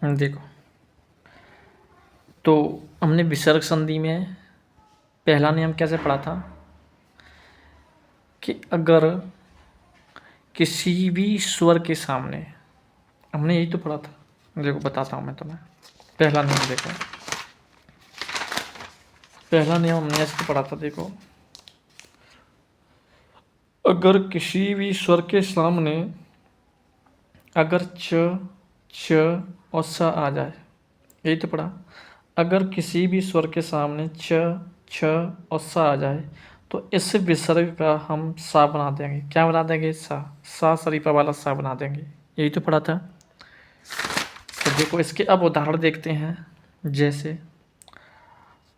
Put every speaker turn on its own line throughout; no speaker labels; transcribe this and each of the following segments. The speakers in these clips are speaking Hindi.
देखो, तो हमने विसर्ग संधि में पहला नियम कैसे पढ़ा था कि अगर किसी भी स्वर के सामने, हमने यही तो पढ़ा था। देखो बताता हूँ मैं तुम्हें। पहला नियम देखो, पहला नियम हमने ऐसे पढ़ा था। देखो, अगर किसी भी स्वर के सामने अगर च, छ और स आ जाए, यही तो पढ़ा। अगर किसी भी स्वर के सामने च, छ और स आ जाए तो इस विसर्ग का हम सा बना देंगे। क्या बना देंगे? सा शरीफा वाला सा बना देंगे। यही तो पढ़ा था। तो देखो इसके अब उदाहरण देखते हैं। जैसे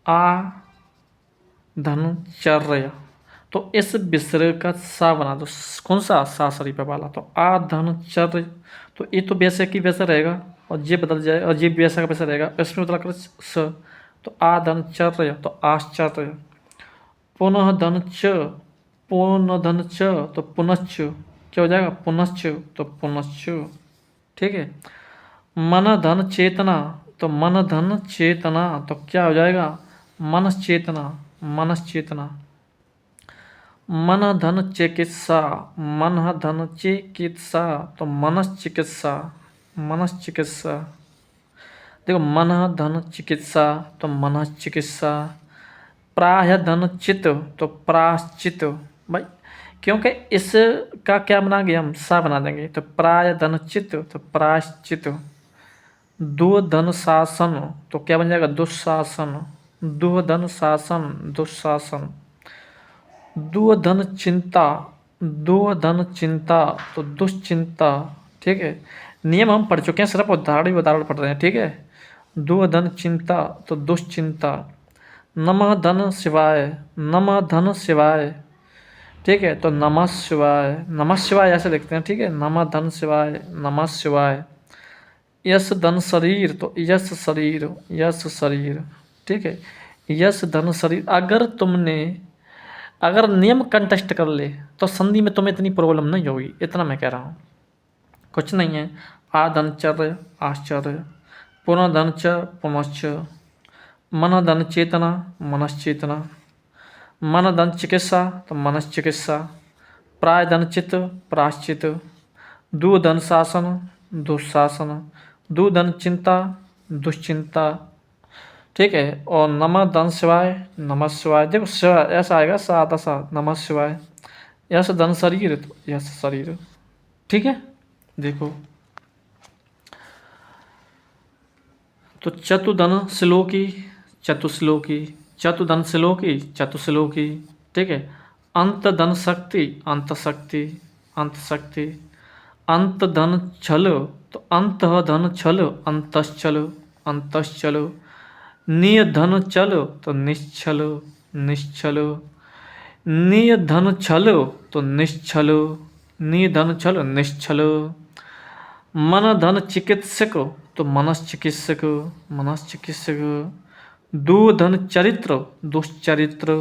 आ धनु चर्य, तो इस विसर्ग का सा बना दो। कौन सा? सा शरीफा वाला। तो आ धनु चर्य, तो ये तो वैसे की वैसा रहेगा और ये बदल जाएगा और ये वैसा का वैसा रहेगा। इसमें बदला कर स, तो आ धनु चर्य, तो आश्चर्य। पुनः धन च, पुनः धन च, तो पुनश्च। क्या हो जाएगा? पुनश्च, तो पुनश्च। ठीक है। मन धन चेतना, तो मन धन चेतना, तो क्या हो जाएगा? मनश्चेतना, मनश्चेतना। मन धन चिकित्सा, मन धन चिकित्सा, तो मनश्चिकित्सा, मनश्चिकित्सा। देखो, मन धन चिकित्सा, तो मनश्चिकित्सा। प्राह धन चित, तो प्राश्चित। भाई क्योंकि इसका क्या बनाएंगे हम? सा बना देंगे। तो प्राय धन चित, तो प्राश्चित। दो धन शासन, तो क्या बन जाएगा? दुशासन, दो धन शासन, दुशासन। दो धन चिंता, दो धन चिंता, तो दुश्चिंता। ठीक है। नियम हम पढ़ चुके हैं, सिर्फ उदाहरण पढ़ रहे हैं। ठीक है। दो धन चिंता, तो दुश्चिंता। नमः धन शिवाय, नमः धन शिवाय। ठीक है। तो नमः शिवाय, नमः शिवाय ऐसे लिखते हैं। ठीक है। नमः धन शिवाय, नमः शिवाय। यश धन शरीर, तो यश शरीर, यश शरीर। ठीक है। यश धन शरीर। अगर नियम कंटेस्ट कर ले तो संधि में तुम्हें इतनी प्रॉब्लम नहीं होगी, इतना मैं कह रहा हूँ। कुछ नहीं है। आ धन चर्य, आश्चर्य। पुनः धन च, पुनश्च। मन धन चेतना, मनश्चेतना। मन धन चिकित्सा, तो मनश्चिकित्सा। प्राय धन चित्त, प्राश्चित। दु धन शासन, दुशासन। दु धन चिंता, दुश्चिंता। ठीक है। और नमः धन शिवाय, नमः शिवाय। देखो शिवाय ऐसा आएगा, सा आधा सा, नमः शिवाय। यश धन शरीर, तो यश शरीर। ठीक है। देखो, तो चतुधन श्लोकी, चतुश्लोकी। चतुधन श्लोकी, चतुश्लोकी। ठीक है। अंत धन शक्ति, अंत शक्ति, अंत शक्ति। अंत धन छल, तो अंत धन छल, अंतश्चल, अंतश्चल। निय धन चल, तो निश्चल, निश्चल। निय धन छल, तो निश्चल, निय धन छल, निश्चल। मन धन चिकित्सक, तो मनश्चिकित्सक, मनश्चिकित्सक। दु धन चरित्र, दुश्चरित्र,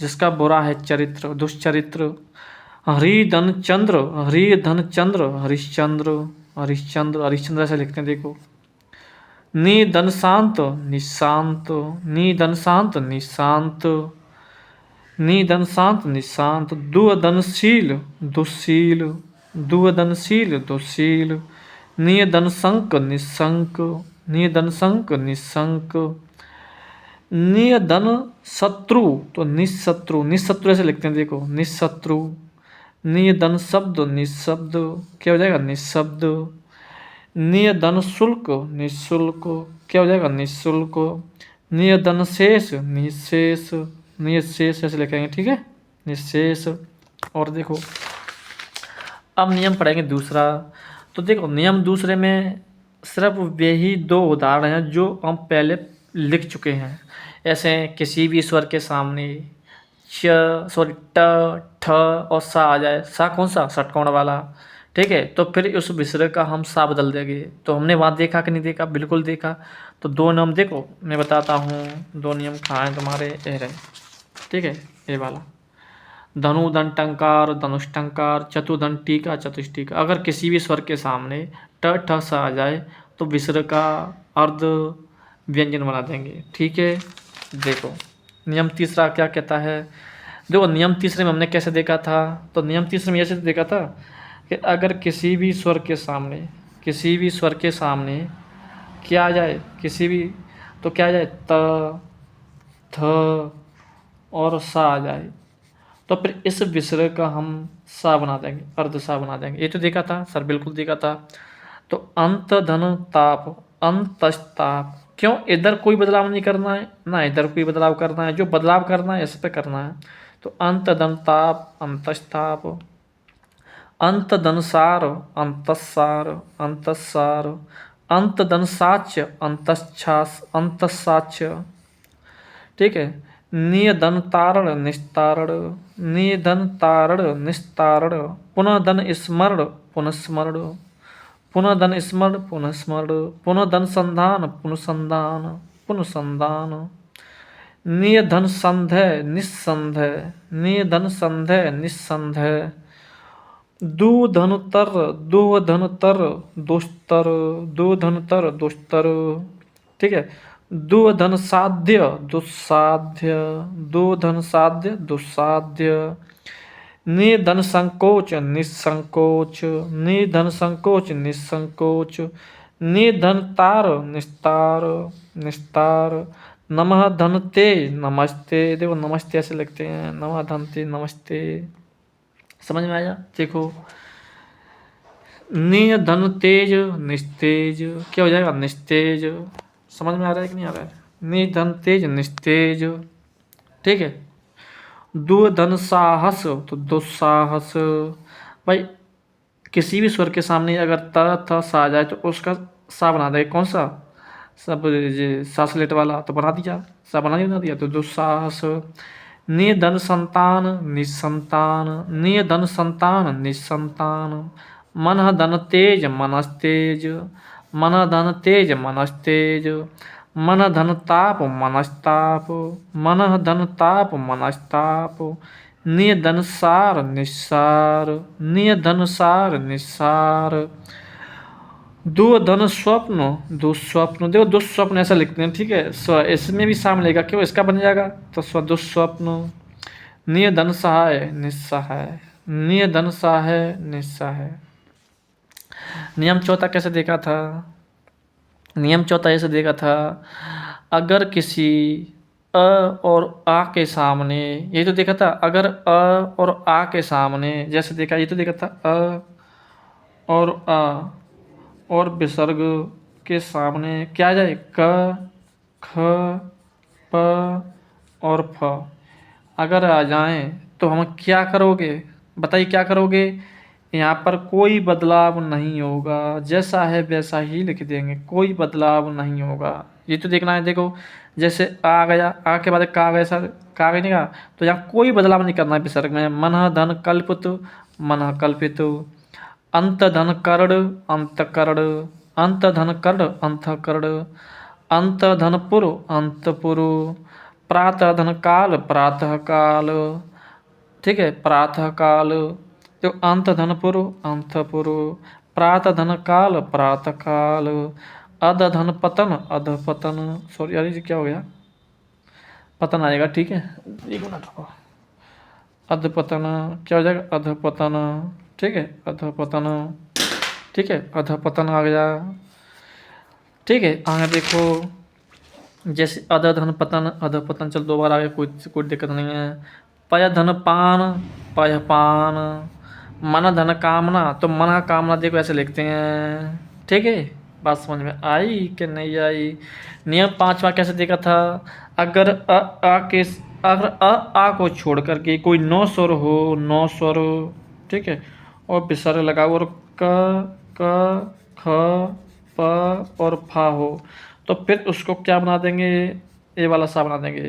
जिसका बुरा है चरित्र, दुश्चरित्र। हरि धन चंद्र, हरि धन चंद्र, हरिश्चंद्र, हरिश्चंद्र, हरिश्चंद्र ऐसे लिखते हैं। देखो, नि धन शांत, निशांत, नि धन शांत, निशांत। नि धन शांत, निशांत। दु धन शील, दुशील, दु धन शील, दुशील। नि धन संक, निशंक, नि धन संक, निशंक। नि धन शत्रु, तो निशत्रु, निशत्रु ऐसे लिखते हैं। देखो, निशत्रु। नि धन शब्द, निशब्द। क्या हो जाएगा? निशब्द। नि धन शुल्क, निशुल्क। क्या हो जाएगा? निशुल्क। नि धन शेष, निशेष, निशेष ऐसे लिखेंगे। ठीक है। निशेष। और देखो, अब नियम पढ़ेंगे दूसरा। तो देखो, नियम दूसरे में सिर्फ वही दो उदाहरण हैं जो हम पहले लिख चुके हैं। ऐसे किसी भी स्वर के सामने ट, ठ और सा आ जाए। सा कौन सा? षटकोण वाला। ठीक है। तो फिर उस विसर्ग का हम सा बदल देंगे। तो हमने वहाँ देखा कि नहीं देखा? बिल्कुल देखा। तो दो नियम देखो, मैं बताता हूँ। दो नियम कहाँ हैं तुम्हारे? ये रहे। ठीक है। ये वाला धनुधन टंकार, धनुष टंकार। चतुधन टीका, चतुष्टीका। अगर किसी भी स्वर के सामने ट ठ सा आ जाए तो विसर्ग का अर्ध व्यंजन बना देंगे। ठीक है, देखो नियम तीसरा क्या कहता है। देखो नियम तीसरे में हमने कैसे देखा था, तो नियम तीसरे में ऐसे देखा था कि अगर किसी भी स्वर के सामने, किसी भी स्वर के सामने क्या आ जाए, किसी भी, तो क्या आ जाए, त, थ और सा आ जाए, तो फिर इस विसर्ग का हम सा बना देंगे, अर्ध सा बना देंगे। ये तो देखा था सर, बिल्कुल देखा था। तो अंत धन ताप, अंतस्ताप, क्यों, इधर कोई बदलाव नहीं करना है ना, इधर कोई बदलाव करना है, जो बदलाव करना है इस पे करना है। तो अंत धन ताप, अंतस्ताप, अंत धन सार, अंतस्सार, अंतस्सार, अंत धन साच्य, अंतच्छास, अंतसाच्य। ठीक है, नियधन तारण निस्तारण, निधन तारण निस्तारण, पुनः धन स्मरण पुनस्मरण, पुनः धन स्मरण पुनस्मरण, पुनः धन संधान पुनसंधान पुनसंधान, नियधन संधय निस्संधय, नियधन संधय निस्संधय, दुधनुतर दुधनुतर दुष्तर, दुधनुतर दुष्तर। ठीक है, दुधन साध्य दुस्साध्य, दुधन साध्य दुस्साध्य, निधन संकोच निसंकोच, निधन संकोच निसंकोच, निधन तार निस्तार निस्तार, नमः धनते नमस्ते। देखो नमस्ते ऐसे लिखते हैं, नमः धनते नमस्ते। समझ में आया, देखो निधन तेज निस्तेज, क्या हो जाएगा, निस्तेज। समझ में आ रहा है कि नहीं आ रहा है, निधन तेज निस्तेज। ठीक है, दुधन साहस तो दुस्साहस। भाई किसी भी स्वर के सामने अगर त थ सा आ जाए तो उसका सा बना दे, कौन सा, सब सासलेट वाला, तो बना दिया, सा बना दिया, तो दुस्साहस। निधन संतान निसंतान, निधन संतान निसंतान, मन धन तेज मनस्तेज, मन धन तेज मनस्तेज, मन धन ताप मनस्ताप, मन धन ताप मनस्ताप, निधन सार निस्सार, निधन सार निस्सार, दुधन स्वप्न दुस्वप्न। देखो दुस्वप्न ऐसा लिखते हैं, ठीक है, इसमें भी सा मिलेगा, क्यों, इसका बन जाएगा, तो स्व दुस्वप्न। निधन सहाय निस्सहाय, निधन सहाय निस्सहाय। नियम चौथा कैसे देखा था, नियम चौथा ऐसे देखा था, अगर किसी अ और आ के सामने, ये तो देखा था, अगर अ और आ के सामने, जैसे देखा, ये तो देखा था अ और आ और विसर्ग के सामने क्या आ जाए, क, ख, प और फ अगर आ जाएं तो हम क्या करोगे, बताइए क्या करोगे। यहाँ पर कोई बदलाव नहीं होगा, जैसा है वैसा ही लिख देंगे, कोई बदलाव नहीं होगा। ये तो देखना है, देखो जैसे आ गया, आ के बाद का गया सर, का गया नहीं का, तो यहाँ कोई बदलाव नहीं करना है विसर्ग में। मन धन कल्पित, मन कल्पित, अंत धन कर्ण अंत कर्ण, अंत धन कर्ण अंत कर्ण, अंत धन पुर अंत पुर, प्रातः धन काल प्रातः काल। ठीक है, प्रातः काल, तो अंत धन पुर अंत पुर, प्रातः धन काल प्रातः काल, अध धन पतन अध पतन। सॉरी यार, ये क्या हो गया, पतन आएगा, ठीक है, एक मिनट रुको, अध पतन क्या हो जाएगा, अध पतन। ठीक है, अध पतन, ठीक है, अध पतन आ गया। ठीक है, आगे देखो, जैसे अध धन पतन अध पतन, चल दो बार आ गया, कोई दिक्कत नहीं है। पय धन पान पय पान, मन धन कामना, तो मन का कामना देखो ऐसे लिखते हैं। ठीक है, बात समझ में आई कि नहीं आई। नियम पांचवा कैसे देखा था, अगर अगर आ को छोड़ करके कोई नौ स्वर हो, नौ स्वर, ठीक है, और विसर्ग लगा और क ख प और फा हो, तो फिर उसको क्या बना देंगे, ए वाला सा बना देंगे।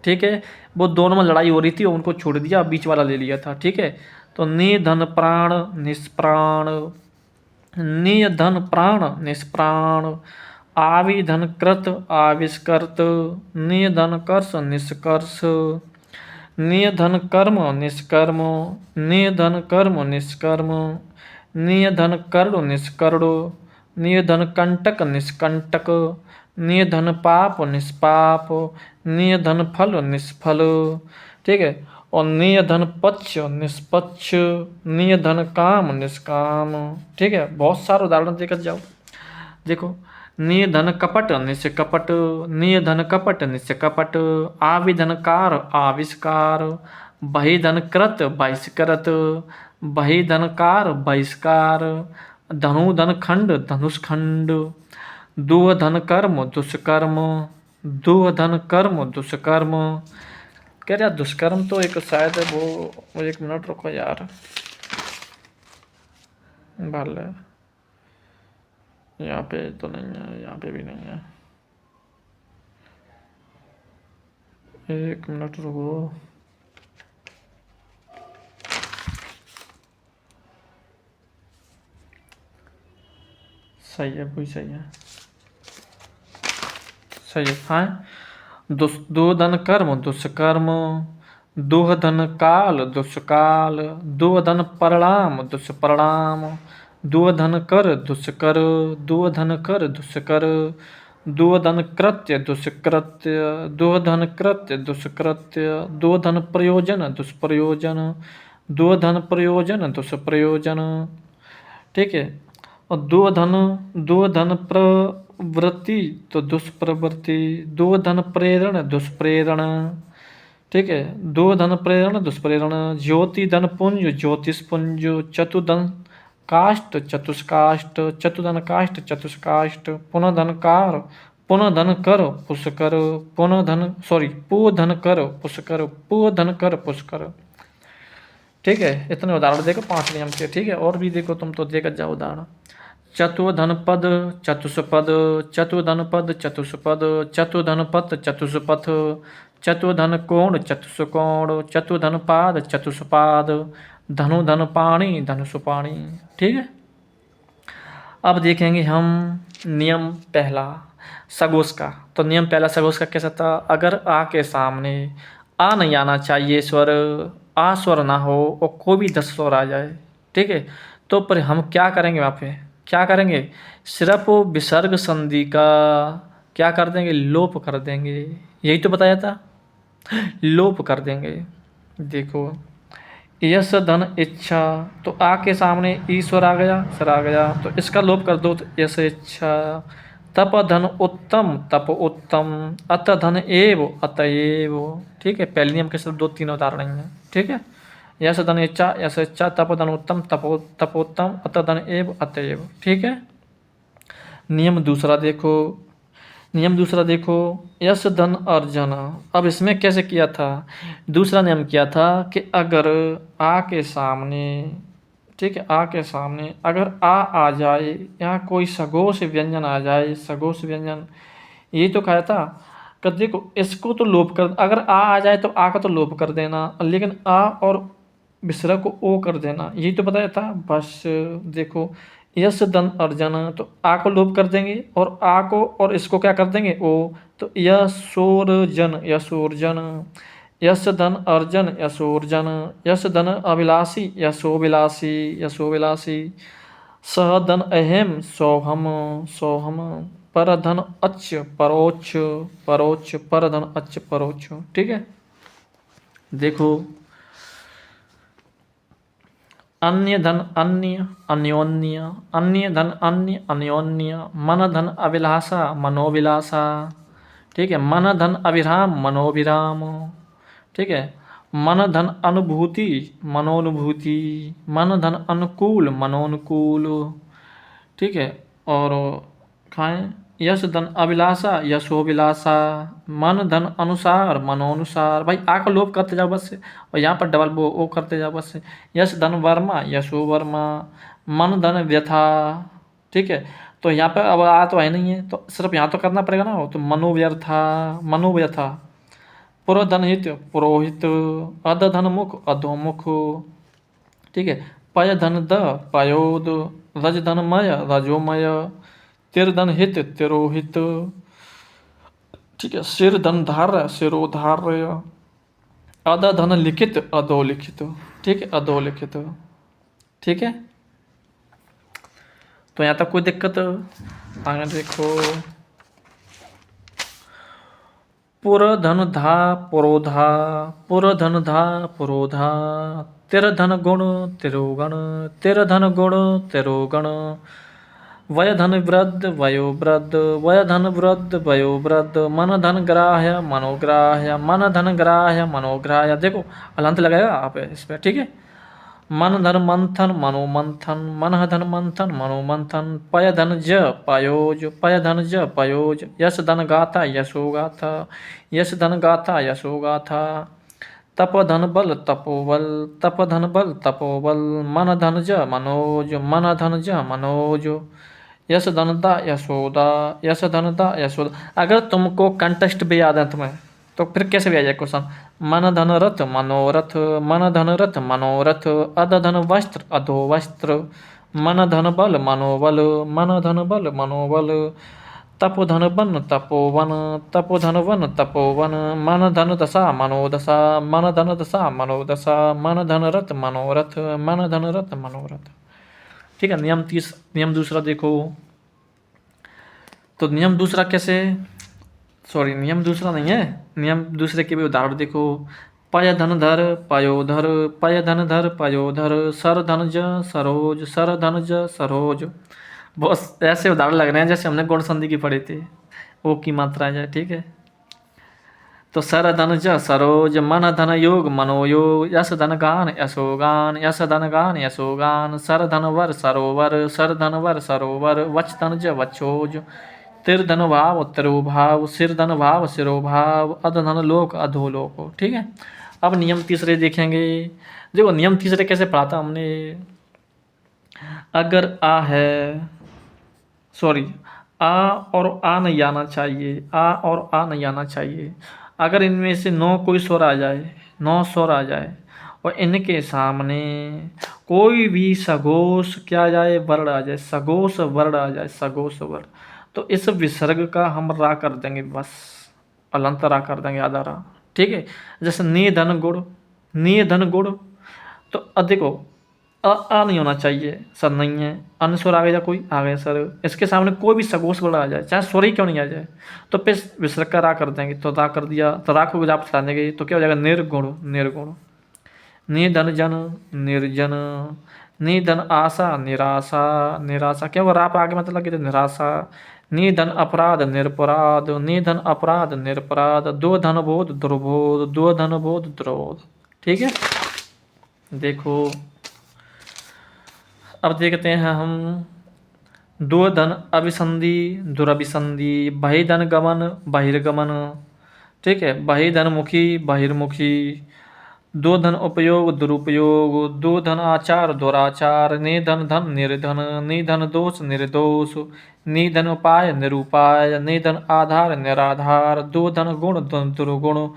ठीक है, वो दोनों में लड़ाई हो रही थी, उनको छोड़ दिया, बीच वाला ले लिया था। ठीक है, तो निधन प्राण निष्प्राण, निधन प्राण निष्प्राण, आविधन कृत आविष्कृत, निधन कर्ष निष्कर्ष, निधन कर्म निष्कर्म, निधन कर्म निष्कर्म, निधन कर्ण निष्कर्ण, निर्धन कंटक निष्कंटक, निर्धन पाप निष्पाप, निर्धन फल निष्फल, ठीक है। और निर्धन पक्ष निष्पक्ष, निर्धन काम निष्काम, ठीक है। बहुत सारे उदाहरण देकर जाओ। देखो, निर्धन कपट निष्कपट, निर्धन कपट निष्कपट, आविधनकार आविष्कार, बहिधन कृत बहिष्कृत, बहिधनकार बहिष्कार, धनुधन खंड धनुष्खंड, दुर्धन कर्म दुष्कर्म, दुर्धन कर्म दुष्कर्म। कह रहा दुष्कर्म तो एक शायद वो 1 मिनट रुको यार, भले यहाँ पे तो नहीं है, यहाँ पे भी नहीं है, 1 मिनट रुको। सही है, कोई सही है, सही है। हाँ, दुर्धन कर्म दुष्कर्म, दुर्धन काल दुष्काल, दुर्धन परिणाम दुष्परिणाम, दुर्धन कर दुष्कर, दुर्धन कर दुष्कर, दुर्धन कृत्य दुष्कृत्य, दुर्धन कृत्य दुष्कृत्य, दुर्धन प्रयोजन दुष्प्रयोजन, दुर्धन प्रयोजन दुष्प्रयोजन, ठीक है। और दुर्धन प्रवृत्ति तो दुष्प्रवृत्ति, दुर्धन प्रेरण दुष्प्रेरण, ठीक है। दुर्धन प्रेरण दुष्प्रेरण, ज्योति धन पुंज ज्योतिषपुंज, चतुर्धन काष्ठ चतुष्काष्ठ, चतुर्धन काष्ठ चतुष्काष्ठ, पुनः धन कार पुनः धन कर पुष्कर, पुनः धन सॉरी पूर्व धन कर पुष्कर, पूर्व धन कर पुष्कर, ठीक है। इतने उदाहरण देखो 5 नियम के, ठीक है। और भी देखो, तुम तो देकर जाओ उदाहरण। चतुर्धन पद चतुष्पद, चतुर्धन पद चतुष्पद, चतुर्धन पथ चतुष्पथ, चतुर्धन कोण चतुष्कोण, चतुर्धन पाद चतुष्पाद, धनुधन पाणी धनुषपाणी, ठीक है। अब देखेंगे हम नियम पहला सगोश का। तो नियम पहला सगोश का कैसा था? अगर आ के सामने आ नहीं आना चाहिए स्वर, आ स्वर ना हो और कोई भी 10 स्वर आ जाए, ठीक है, तो पर हम क्या करेंगे? वहाँ पे क्या करेंगे? सिर्फ विसर्ग संधि का क्या कर देंगे? लोप कर देंगे। यही तो बताया था, लोप कर देंगे। देखो, यश धन इच्छा, तो आ के सामने ईश्वर आ गया, सर आ गया, तो इसका लोप कर दो तो यश इच्छा। तप धन उत्तम तप उत्तम, अत धन एव अतएव, ठीक है। पहले नियम के सिर्फ 2-3 उदाहरण हैं, ठीक है। यश धन इच्छा यश इच्छा, तप धन उत्तम तपोत्तम, अत धन एव अतएव, ठीक है। नियम दूसरा देखो, नियम दूसरा देखो, यश धन अर्जन। अब इसमें कैसे किया था? दूसरा नियम किया था कि अगर आ के सामने, ठीक है, आ के सामने अगर आ जाए या कोई सगोश व्यंजन आ जाए, सगोश व्यंजन, यही तो कहा था कि देखो इसको तो लोप कर, अगर आ जाए तो आ का तो लोप कर देना, लेकिन आ और विसर्ग को ओ कर देना, यही तो बताया था। बस देखो, यश धन अर्जन, तो आ को लोप कर देंगे और आ को और इसको क्या कर देंगे? ओ, तो यशोर्जन यशोर्जन, यश धन अर्जन यशोर्जन, यश धन अभिलाषी यशोभिलाषी यशोभिलाषी, सह धन अहम सोहम सोहम, पर धन अच्छ परोक्ष परोक्ष, पर धन अच्छ परोक्ष, ठीक है। देखो, अन्य धन अन्य अन्योन्य, अन्य धन अन्य अन्योन्य, मन धन अभिलाषा मनोभिलाषा, ठीक है। मन धन अभिराम मनोभिराम, ठीक है। मन धन अनुभूति मनोनुभूति, मन धन अनुकूल मनोनुकूल, ठीक है। और खाएं, यश धन अभिलाषा यशोभिलाषा, मन धन अनुसार मनोनुसार, भाई आ का लोप करते जाओ बस, और यहाँ पर डबल वो ओ करते जाओ बस। यश धन वर्मा यशो वर्मा, मन धन व्यथा, ठीक है। तो यहाँ पर अब आ तो है नहीं है, तो सिर्फ यहाँ तो करना पड़ेगा ना, तो मनोव्यथा मनोव्यथा, पुरोधन हित पुरोहित, अध धन मुख अधोमुख, ठीक है। पय धन द पयोद, रज धन मय रजोमय, तिर धन हित तिरोहित, ठीक है। सिर धन धार्य सिरोधार्य, अध धन लिखित अधोलिखित, ठीक है, अधोलिखित, ठीक है। तो यहाँ तक कोई दिक्कत? आगे देखो, पुरधन धा पुरोधा, पुरधन धा पुरोधा, तिरधन गुण तिरोगण, तिरधन गुण तिरोगण, वयधन वृद्ध वयोवृद्ध, वयधन वृद्ध वयोवृद्ध, मन धन ग्राह्य मनोग्राह्य, मन धन ग्राह्य मनोग्राह्य। देखो अलंत लगाएगा आप इस पे, ठीक है। मन धन मंथन मनोमंथन, मन धन मंथन मनोमंथन, पय धन ज पयोज, पय धन ज पयोज, यश धन गाथा यशो गाथा, यश धन गाथा यशो गाथा, तप धन बल तपोबल, तप धन बल तपोबल, मन धन ज मनोज, मन धन ज मनोज, यश धनता यशोदा, यश धनता यशोदा। अगर तुमको कंटेस्ट भी याद है तुम्हें, तो फिर कैसे भी आ जाए क्वेश्चन। मन धन रथ मनोरथ, मन धन रथ मनोरथ, अध धन वस्त्र अधो वस्त्र, मन धन बल मनोबल, मन धन बल मनोबल, तपो धन वन तपोवन, तपो धन वन तपोवन, मन धन दशा मनोदशा, मन धन दशा मनोदशा, मन धन रथ मनोरथ, मन धन रथ मनोरथ। ठीक है। नियम दूसरा देखो, तो नियम दूसरा कैसे, सॉरी नियम दूसरा नहीं है, नियम दूसरे के भी उदाहरण देखो। पय धन धर पयोधर, पय धन धर पयोधर, सर धन ज सरोज, सर धन ज सरोज। बहुत ऐसे उदाहरण लग रहे हैं जैसे हमने गुण संधि की पढ़ी थी, ओ की मात्रा है, ठीक है। तो सर धन ज सरोज, मन धन योग मनोयोग, यश धन गान यशोगान, यश धन गान यशोगान, सर धन वर सरोवर, सर धन वर सरोवर, वच धन ज वक्षोज, तिर धन भाव तिरोभाव, सिर धन भाव सिरोभाव, अध धन लोक अधोलोक। ठीक है। अब नियम तीसरे देखेंगे। देखो नियम तीसरे कैसे पढ़ा था हमने। अगर आ है, सॉरी आ और आ नहीं आना चाहिए, आ और आ नहीं आना चाहिए। अगर इनमें से 9 कोई स्वर आ जाए, 9 स्वर आ जाए और इनके सामने कोई भी सघोष क्या आ जाए, वर्ण आ जाए, सघोष वर्ण आ जाए, सघोष वर्ण, तो इस विसर्ग का हम रा कर देंगे, बस अलंत रा कर देंगे, आधा रा। ठीक है। जैसे नि धन गुण, नि धन गुण, तो देखो आ नहीं होना चाहिए, सर नहीं है, अन्य स्वर आ गया, कोई आ गया सर, इसके सामने कोई भी सघोष वर्ण आ जाए, चाहे स्वर ही क्यों नहीं आ जाए, तो फिर विसर्ग का रा कर देंगे। तो रा कर दिया, तो रा को आप चला देंगे, तो क्या हो जाएगा, निर्गुण, निर्गुण। नि धन जन निर्जन, नि धन आशा निराशा, निराशा क्या वो राप आगे मतलब कि निराशा। नि धन अपराध निरपराध, नि धन अपराध निरपराध, दो धन बोध दुर्बोध, दो धन बोध दुर्बोध। ठीक है। देखो अब देखते हैं हम, दो धन अभिसंधि दुरभिसंधि, बहिधन गमन बहिर्गमन। ठीक है। बहिधन मुखी बहिर्मुखी, दो धन उपयोग दुरुपयोग, दो धन आचार दुराचार, निधन धन निर्धन, निधन दोष निर्दोष, निधन उपाय निरुपाय, निधन आधार निराधार, दो धन गुण दुर्गुण,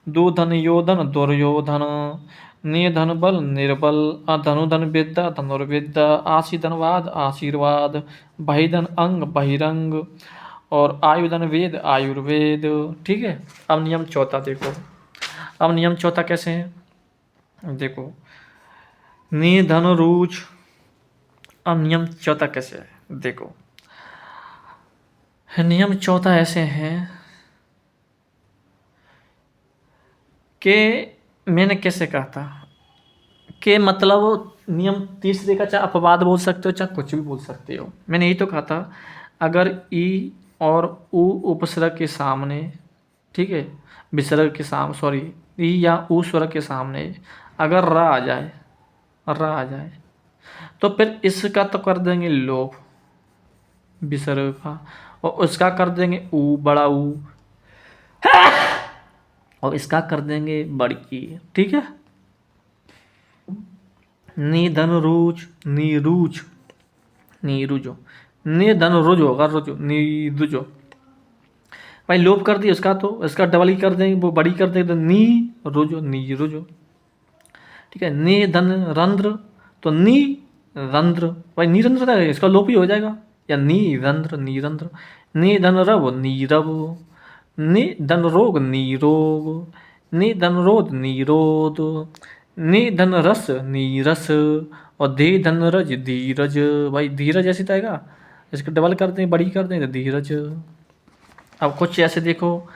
दो धन योधन दुर्योधन, निधन बल निर्बल, धनुधन विद्या धनुर्विद्या, आशी धनवाद आशीर्वाद, बहिधन अंग बहिरंग, और आयुधन वेद आयुर्वेद। ठीक है। अब नियम चौथा देखो। अब नियम चौथा कैसे है, देखो नि धन रूच। अब नियम चौथा कैसे है, देखो नियम चौथा ऐसे है कि मैंने कैसे कहा था कि मतलब नियम तीसरे का चाहे अपवाद बोल सकते हो चाहे कुछ भी बोल सकते हो। मैंने यही तो कहा था, अगर ई और उ उपसर्ग के सामने, ठीक है, विसर्ग के सामने, सॉरी ई या उ स्वर के सामने अगर रा आ जाए, रा आ जाए, तो फिर इसका तो कर देंगे लोप विसर्ग का, और उसका कर देंगे ऊ बड़ा ऊ, और इसका कर देंगे बड़ी ई। ठीक है। निधन रुच नीरुच, नीरुजो, निधन रुजो अगर रुजो नीरुजो, भाई लोप कर दिया उसका, तो इसका डबल ही कर देंगे, वो बड़ी कर देंगे, तो नी रुजो नी रुजो। ठीक है। नि धन रंध्र, तो नी रंध्र, भाई निरंध्र है, इसका लोप ही हो जाएगा, या नीरंध्र नीरंध्र, नि धन रव नीरव, नि धन रोग नीरोग, नि धन रोध नीरोध, नि धन रस नीरस, और धीरज धीरज, भाई धीरज ऐसे तो आएगा, इसको डबल कर दें, बड़ी कर दें तो धीरज। अब कुछ ऐसे देखो,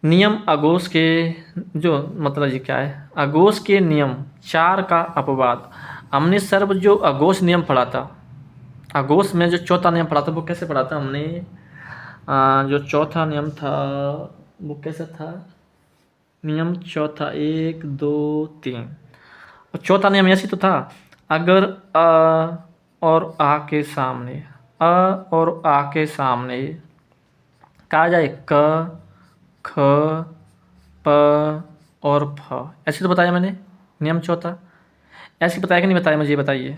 नियम अघोष के, जो मतलब ये क्या है, अघोष के नियम 4 का अपवाद। हमने सर्व जो अघोष नियम पढ़ा था, अघोष में जो चौथा नियम पढ़ा था वो कैसे पढ़ा था हमने, जो चौथा नियम था वो कैसा था, नियम चौथा 1 2 3, और चौथा नियम ऐसी तो था, अगर अ और आ के सामने, अ और आ के सामने कहा जाए क ख प और फ, ऐसे तो बताया मैंने नियम चौथा, ऐसे बताया कि नहीं बताया, मुझे ये बताइए,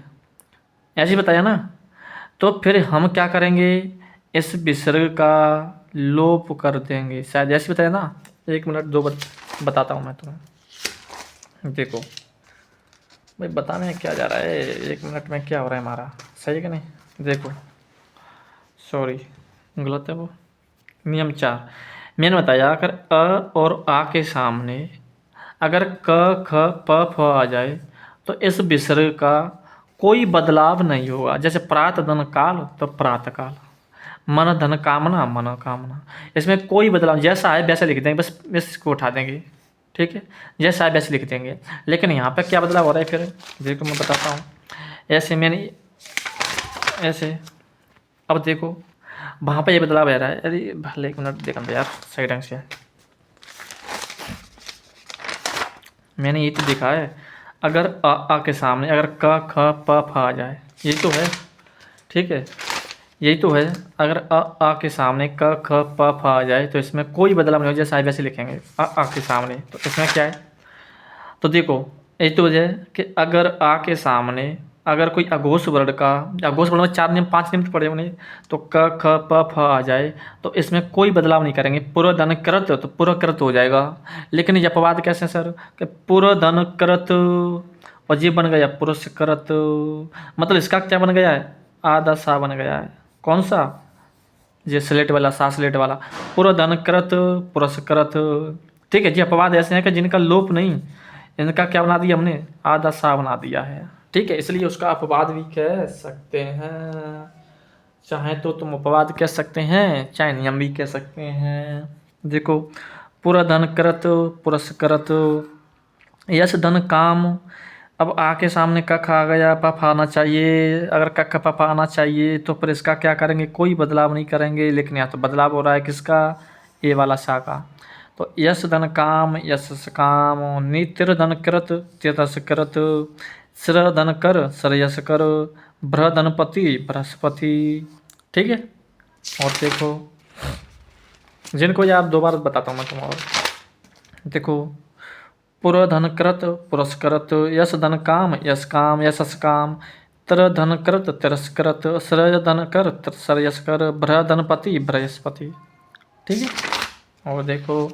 ऐसे ही बताया ना। तो फिर हम क्या करेंगे, इस विसर्ग का लोप कर देंगे, शायद ऐसे बताया ना। 1 मिनट दो बताता हूँ मैं तुम्हें, देखो भाई बताने क्या जा रहा है, 1 मिनट में क्या हो रहा है हमारा, सही है कि नहीं। देखो सॉरी गलत है वो, नियम 4 मैंने बताया, अगर अ और आ के सामने अगर क ख प फ आ जाए तो इस विसर्ग का कोई बदलाव नहीं होगा। जैसे प्रात धन काल तो प्रातः काल, मन धन कामना मन कामना, इसमें कोई बदलाव, जैसा है वैसे लिख देंगे, बस इसको उठा देंगे, ठीक है, जैसा है वैसे लिख देंगे। लेकिन यहाँ पे क्या बदलाव हो रहा है फिर, देखो मैं बताता हूँ। ऐसे मैंने ऐसे, अब देखो वहाँ पे ये बदलाव आ रहा है, अरे भले 1 मिनट देखना यार सही ढंग से, मैंने ये तो देखा है, अगर आ के सामने अगर क ख प फ आ जाए, यही तो है, ठीक है, यही तो है, अगर आ के सामने क ख प फ आ जाए तो इसमें कोई बदलाव नहीं हो, जैसे वैसे लिखेंगे आ के सामने, तो इसमें क्या है, तो देखो यही तो वजह है कि अगर आ के सामने अगर कोई अघोष वर्ण का, अघोष वर्ण में 4 नियम 5 नियम तो पड़े होंगे, तो क ख प फ आ जाए तो इसमें कोई बदलाव नहीं करेंगे, पूर्व धन कृत तो पूर्व कृत हो जाएगा। लेकिन ये अपवाद कैसे हैं सर, कि पूर्व धन कृत और ये बन गया पुरस्कृत, मतलब इसका क्या बन गया है, आधा सा बन गया है, कौन सा, ये स्लेट वाला, सा स्लेट वाला, पूर्व धन कृत पुरस्कृत, ठीक है जी। अपवाद ऐसे हैं कि जिनका लोप नहीं, इनका क्या बना दिया हमने, आधा सा बना दिया है, ठीक है, इसलिए उसका अपवाद भी कह सकते हैं, चाहे तो तुम अपवाद कह सकते हैं, चाहे नियम भी कह सकते हैं। देखो पूरा धन करत पुरस्कृत, यश धन काम, अब आ के सामने कख आ गया, पफ आना चाहिए, अगर कख पफ आना चाहिए तो फिर इसका क्या करेंगे, कोई बदलाव नहीं करेंगे। लेकिन यहाँ तो बदलाव हो रहा है किसका, ए वाला सा का, तो यश धन काम यश काम, नितिर धन कृत तीर्थस कृत, श्र धन कर श्रेयस कर, भ्र धनपति बृहस्पति, ठीक है। और देखो जिनको यार 2 बार बताता हूँ मैं तुम, और देखो पुर धन कृत पुरस्कृत, यश धन काम यश काम यशस काम, त्र धन कृत तिरस्कृत, श्रेय धन कर श्रेयस कर, भ्र धनपति बृहस्पति, ठीक है। और देखो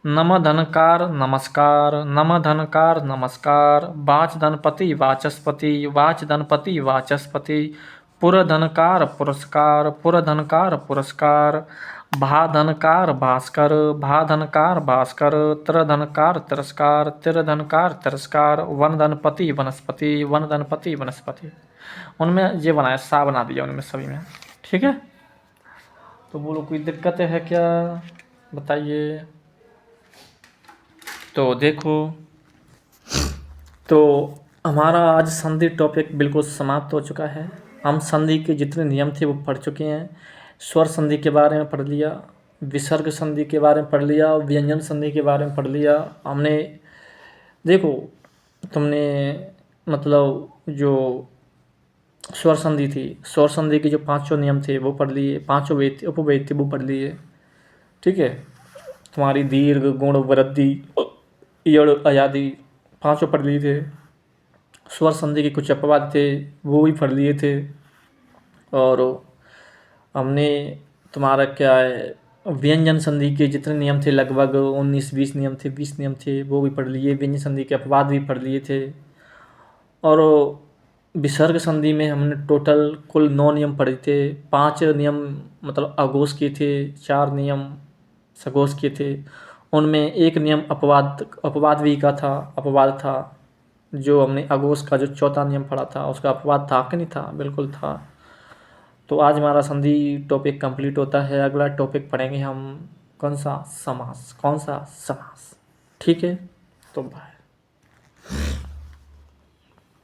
नम धनकार नमस्कार, नम धनकार नमस्कार, वाच धनपति वाचस्पति, वाच धनपति वाचस्पति, पुर धनकार पुरस्कार, पुर धनकार पुरस्कार, भा धनकार भास्कर, भा धनकार भास्कर, त्र धनकार तिरस्कार, तिर धनकार तिरस्कार, वन धनपति वनस्पति, वन धनपति वनस्पति, उनमें ये बनाया सा बना दिया उनमें सभी में, ठीक है। तो बोलो कोई दिक्कत है क्या, बताइए। तो देखो, तो हमारा आज संधि टॉपिक बिल्कुल समाप्त हो चुका है। हम संधि के जितने नियम थे वो पढ़ चुके हैं। स्वर संधि के बारे में पढ़ लिया, विसर्ग संधि के बारे में पढ़ लिया, व्यंजन संधि के बारे में पढ़ लिया हमने। देखो तुमने मतलब जो स्वर संधि थी, स्वर संधि के जो 5 नियम थे वो पढ़ लिए, 5 वेद उपवेद थे वो पढ़ लिए, ठीक है। तुम्हारी दीर्घ गुण वृद्धि यड़ अयादि 5 पढ़ लिए थे। स्वर संधि के कुछ अपवाद थे वो भी पढ़ लिए थे। और हमने तुम्हारा क्या है, व्यंजन संधि के जितने नियम थे लगभग 19-20 नियम थे, 20 नियम थे वो भी पढ़ लिए। व्यंजन संधि के अपवाद भी पढ़ लिए थे। और विसर्ग संधि में हमने टोटल कुल 9 नियम पढ़े थे। 5 नियम मतलब अघोष के थे, 4 नियम सघोष के थे। उनमें एक नियम अपवाद भी का था, अपवाद था, जो हमने अगोस का जो चौथा नियम पढ़ा था उसका अपवाद था कि नहीं था? बिल्कुल था। तो आज हमारा संधि टॉपिक कंप्लीट होता है। अगला टॉपिक पढ़ेंगे हम कौन सा? समास। कौन सा? समास। ठीक है, तो बाय।